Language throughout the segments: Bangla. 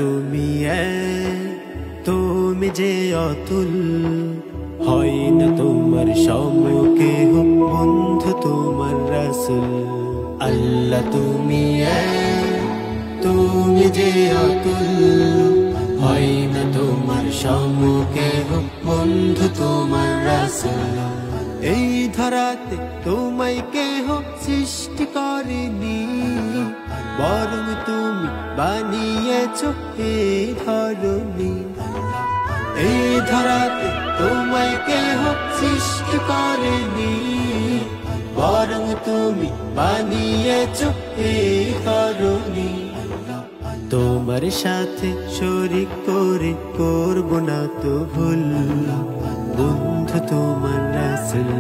তুমি তুমি যে অতুল, হয় না তোমার সমকে বন্ধু তোমার রাসূল। আল্লাহ তুমি তুমি যে অতুল, হয় না তোমার সমকে বন্ধু তোমার রাসূল। এই ধরাতে তোমায় কেহ সৃষ্টি করেনি, বরং তুমি বানিয়েছ এই ধরনী। এই ধরাতে তোমায় কেহ সৃষ্টি করেনি, বরং তুমি বানিয়েছ এই ধরনী। তোমার সাথে শরীক করে করব না তো ভুল, বন্ধু তোমার রাসূল।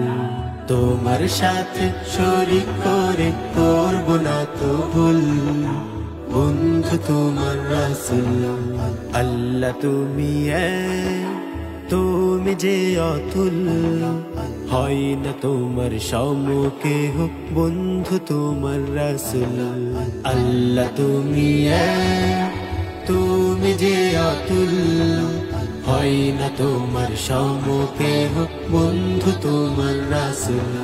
তোমার সাথে শরীক করে করব না তো ভুল, বন্ধু তোমার রাসূল। আল্লাহ তুমি তুমি যে অতুল, হয় না তোমার সমকে বন্ধু তোমার রাসূল। আল্লাহ তুমি তুমি যে অতুল, হয় না তোমার সমকে বন্ধু তোমার রাসূল।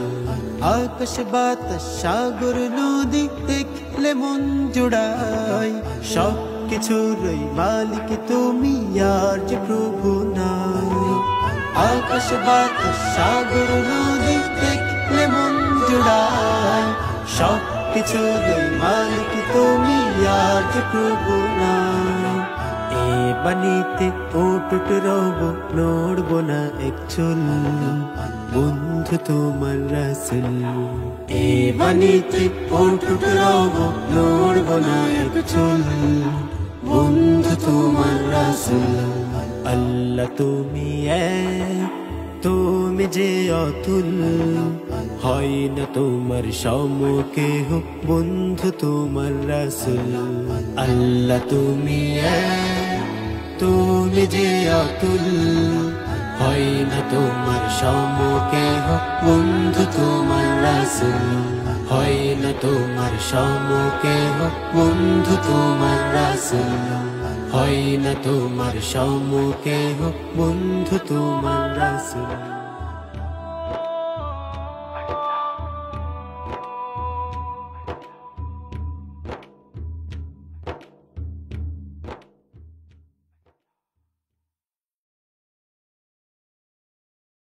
আকাশ বাতাস সাগর নদী দেখলে মন জুড়ায়, সব কিছুরই মালিক তুমি, আর যে প্রভু নাই। আকাশ বাতাস সাগর নদী দেখলে মন জুড়ায়, সব কিছুরই মালিক তুমি, আর যে প্রভু নাই। এ বাণীতে অটুট রব, নড়ব না এক চুল, বন্ধু তোমার রাসূল। এ বাণীতে অটুট রব, নড়ব না এক চুল, বন্ধু তোমার রাসূল। আল্লাহ তুমি তুমি যে অতুল, হয় না তোমার সমকে বন্ধু তোমার রাসূল। আল্লাহ তুমি তুমি যে অতুল, হয় না তোমার সমকে বন্ধু তোমার রাসূল। হয় না তোমার সমকে বন্ধু তোমার রাসূল। হয় না তোমার সমকে বন্ধু তোমার রাসূল।